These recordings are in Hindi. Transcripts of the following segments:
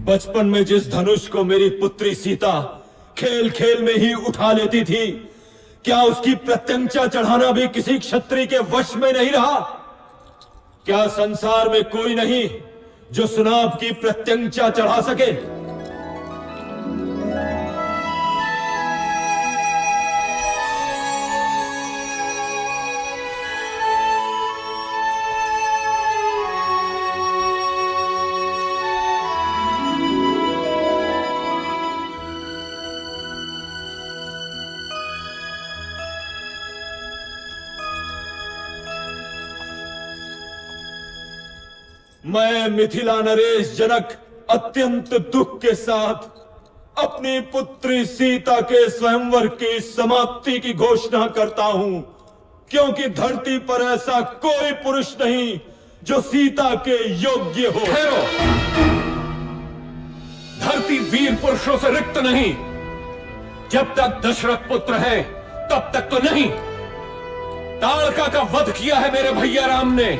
बचपन में जिस धनुष को मेरी पुत्री सीता खेल खेल में ही उठा लेती थी, क्या उसकी प्रत्यंचा चढ़ाना भी किसी क्षत्रिय के वश में नहीं रहा? क्या संसार में कोई नहीं जो सुनाभ की प्रत्यंचा चढ़ा सके? मैं मिथिला नरेश जनक अत्यंत दुख के साथ अपनी पुत्री सीता के स्वयंवर की समाप्ति की घोषणा करता हूं, क्योंकि धरती पर ऐसा कोई पुरुष नहीं जो सीता के योग्य हो। ठहरो, धरती वीर पुरुषों से रिक्त नहीं। जब तक दशरथ पुत्र है तब तक तो नहीं। ताड़का का वध किया है मेरे भैया राम ने।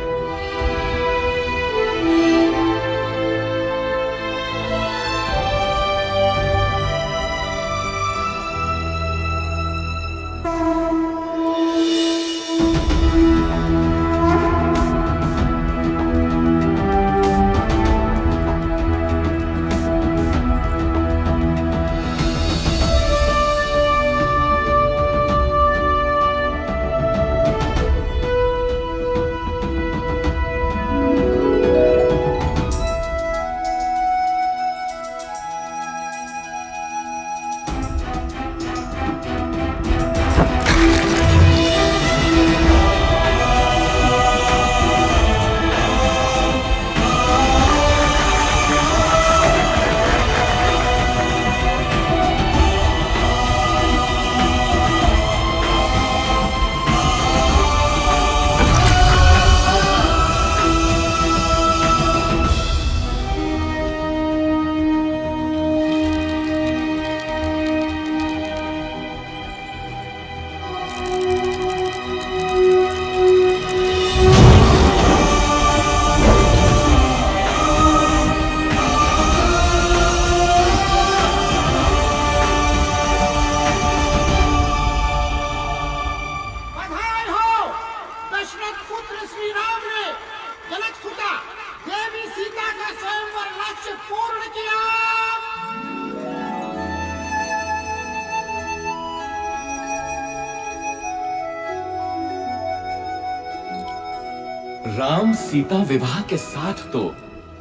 राम सीता विवाह के साथ तो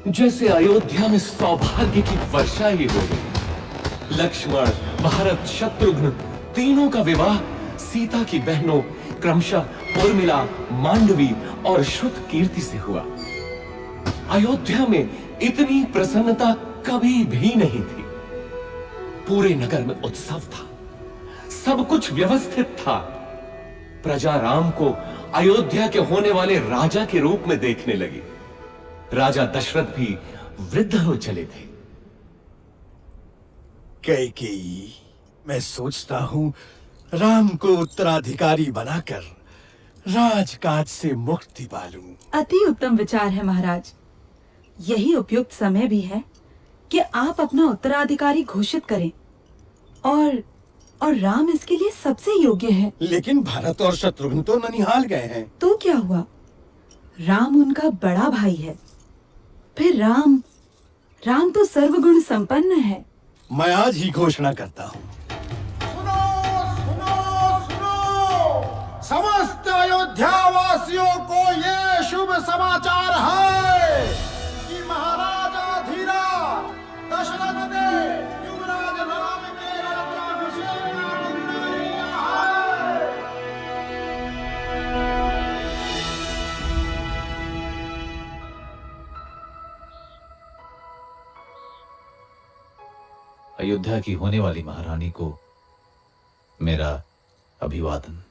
जैसे अयोध्या में सौभाग्य की वर्षा ही हो गई। लक्ष्मण, भरत, शत्रुघ्न तीनों का विवाह सीता की बहनों क्रमशः उर्मिला, मांडवी और श्रुत कीर्ति से हुआ। अयोध्या में इतनी प्रसन्नता कभी भी नहीं थी। पूरे नगर में उत्सव था, सब कुछ व्यवस्थित था। प्रजा राम को अयोध्या के होने वाले राजा के रूप में देखने लगी। राजा दशरथ भी वृद्ध हो चले थे। कैकेयी, मैं सोचता हूं राम को उत्तराधिकारी बनाकर राजकाज से मुक्ति पालूं। अति उत्तम विचार है महाराज। यही उपयुक्त समय भी है कि आप अपना उत्तराधिकारी घोषित करें और राम इसके लिए सबसे योग्य है। लेकिन भरत और शत्रुघ्न तो ननिहाल गए हैं। तो क्या हुआ? राम उनका बड़ा भाई है। फिर राम तो सर्वगुण संपन्न है। मैं आज ही घोषणा करता हूँ। सुनो, सुनो, सुनो! समस्त अयोध्या वासियों को ये शुभ समाचार है कि महाराजा धीराज दशरथ ने युवराज राम के राज्याभिषेक का निर्णय लिया है। अयोध्या की होने वाली महारानी को मेरा अभिवादन।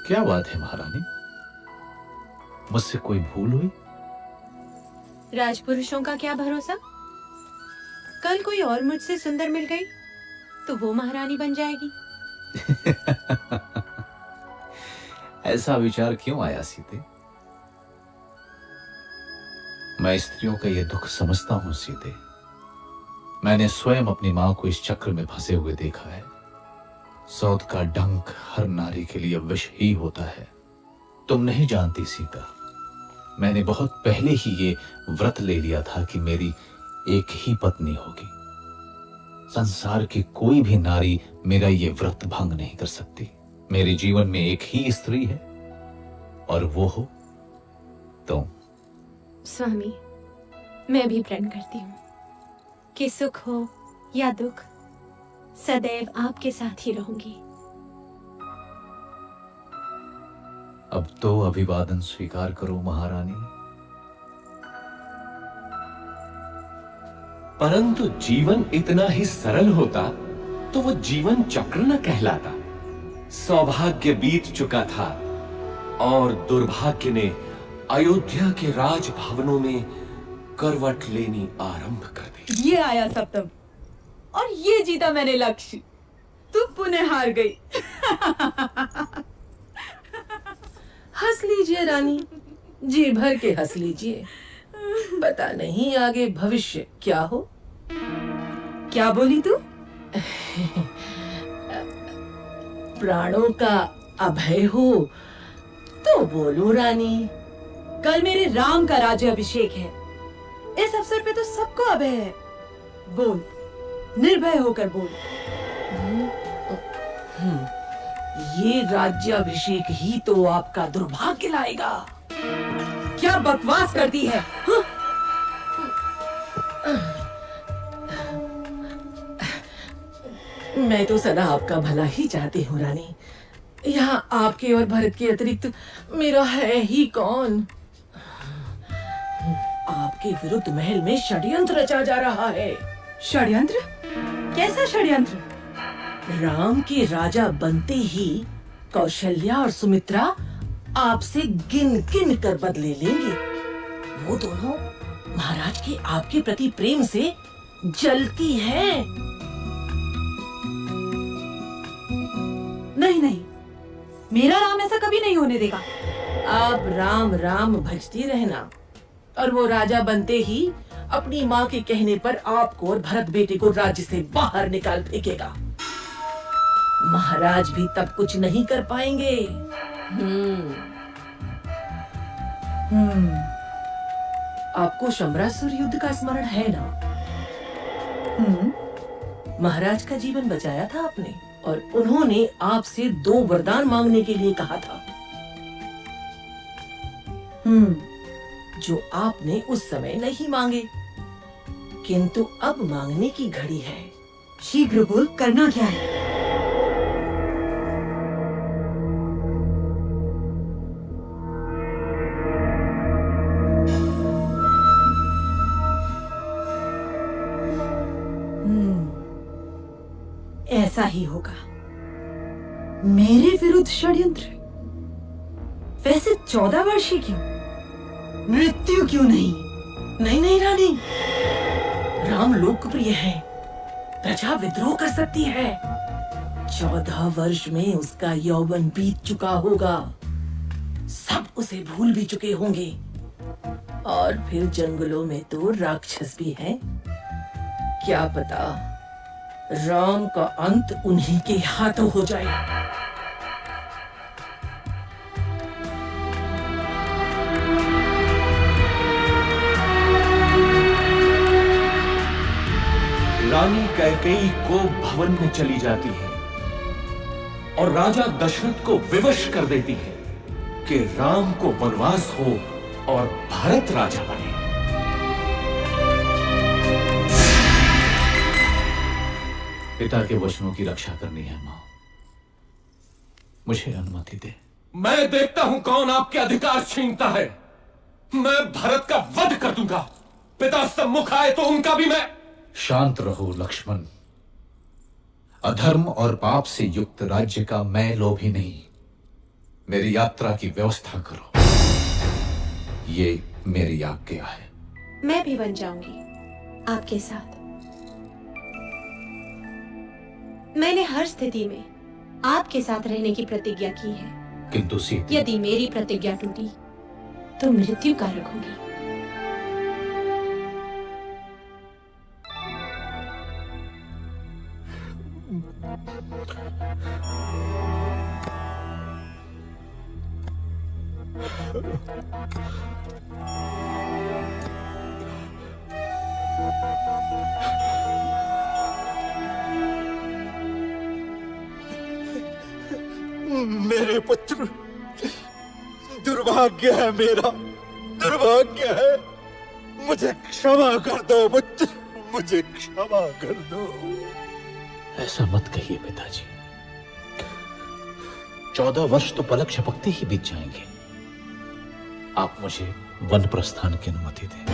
क्या बात है महारानी, मुझसे कोई भूल हुई? राजपुरुषों का क्या भरोसा, कल कोई और मुझसे सुंदर मिल गई तो वो महारानी बन जाएगी। ऐसा विचार क्यों आया सीते? मैं स्त्रियों का ये दुख समझता हूं सीते। मैंने स्वयं अपनी मां को इस चक्र में फंसे हुए देखा है। सौत का डंक हर नारी के लिए विष ही होता है। तुम नहीं जानती सीता, मैंने बहुत पहले ही ये व्रत ले लिया था कि मेरी एक ही पत्नी होगी। संसार की कोई भी नारी मेरा ये व्रत भंग नहीं कर सकती। मेरे जीवन में एक ही स्त्री है और वो हो तुम। स्वामी, मैं भी प्रण करती हूँ कि सुख हो या दुख, सदैव आपके साथ ही रहूंगी। अब तो अभिवादन स्वीकार करो महारानी। परंतु जीवन इतना ही सरल होता तो वो जीवन चक्र न कहलाता। सौभाग्य बीत चुका था और दुर्भाग्य ने अयोध्या के राजभवनों में करवट लेनी आरंभ कर दी। ये आया सप्तम और ये जीता मैंने लक्ष्य। तू पुनः हार गई। हंस लीजिए रानी, जी भर के हंस लीजिए। पता नहीं आगे भविष्य क्या हो। क्या बोली तू? प्राणों का अभय हो तो बोलो रानी। कल मेरे राम का राज्याभिषेक है। इस अवसर पे तो सबको अभय है। बोल, निर्भय होकर बोल। ये राज्याभिषेक ही तो आपका दुर्भाग्य लाएगा। क्या बकवास करती है? मैं तो सदा आपका भला ही चाहती हूँ रानी। यहाँ आपके और भरत के अतिरिक्त मेरा है ही कौन। आपके विरुद्ध महल में षड्यंत्र रचा जा रहा है। षड्यंत्र? कैसा षड्यंत्र? राम के राजा बनते ही कौशल्या और सुमित्रा आपसे गिन गिन कर बदले लेंगे। वो दोनों महाराज के आपके प्रति प्रेम से जलती हैं। नहीं नहीं, मेरा राम ऐसा कभी नहीं होने देगा। आप राम राम भजती रहना और वो राजा बनते ही अपनी माँ के कहने पर आपको और भरत बेटे को राज्य से बाहर निकाल फेंकेगा। महाराज भी तब कुछ नहीं कर पाएंगे। आपको शम्रासुर युद्ध का स्मरण है ना? महाराज का जीवन बचाया था आपने और उन्होंने आपसे 2 वरदान मांगने के लिए कहा था, जो आपने उस समय नहीं मांगे, किंतु अब मांगने की घड़ी है। शीघ्र बोल, करना क्या है? ऐसा ही होगा। मेरे विरुद्ध षड्यंत्र? वैसे 14 वर्षीय क्यों? मृत्यु क्यों नहीं? नहीं नहीं रानी, राम लोकप्रिय है, प्रजा विद्रोह कर सकती है। 14 वर्ष में उसका यौवन बीत चुका होगा, सब उसे भूल भी चुके होंगे। और फिर जंगलों में तो राक्षस भी हैं। क्या पता राम का अंत उन्हीं के हाथों हो जाए। रानी कैकेयी को भवन में चली जाती है और राजा दशरथ को विवश कर देती है कि राम को वनवास हो और भरत राजा बने। पिता के वचनों की रक्षा करनी है मां, मुझे अनुमति दे। मैं देखता हूं कौन आपके अधिकार छीनता है। मैं भरत का वध कर दूंगा। पिता सम्मुख आए तो उनका भी मैं। शांत रहो लक्ष्मण। अधर्म और पाप से युक्त राज्य का मैं लोभी नहीं। मेरी यात्रा की व्यवस्था करो, ये मेरी आज्ञा है। मैं भी बन जाऊंगी आपके साथ। मैंने हर स्थिति में आपके साथ रहने की प्रतिज्ञा की है। किंतु सीता, यदि मेरी प्रतिज्ञा टूटी तो मृत्यु कारक होगी। मेरे पुत्र, दुर्भाग्य है मेरा, दुर्भाग्य है। मुझे क्षमा कर दो पुत्र, मुझे क्षमा कर दो। ऐसा मत कहिए पिताजी। 14 वर्ष तो पलक झपकते ही बीत जाएंगे। आप मुझे वन प्रस्थान की अनुमति दें।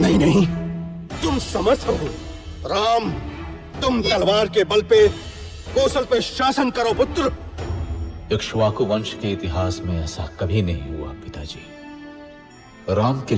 नहीं नहीं, तुम समर्थ हो। राम, तुम तलवार के बल पे कौशल पे शासन करो पुत्र। इक्ष्वाकु वंश के इतिहास में ऐसा कभी नहीं हुआ पिताजी। राम के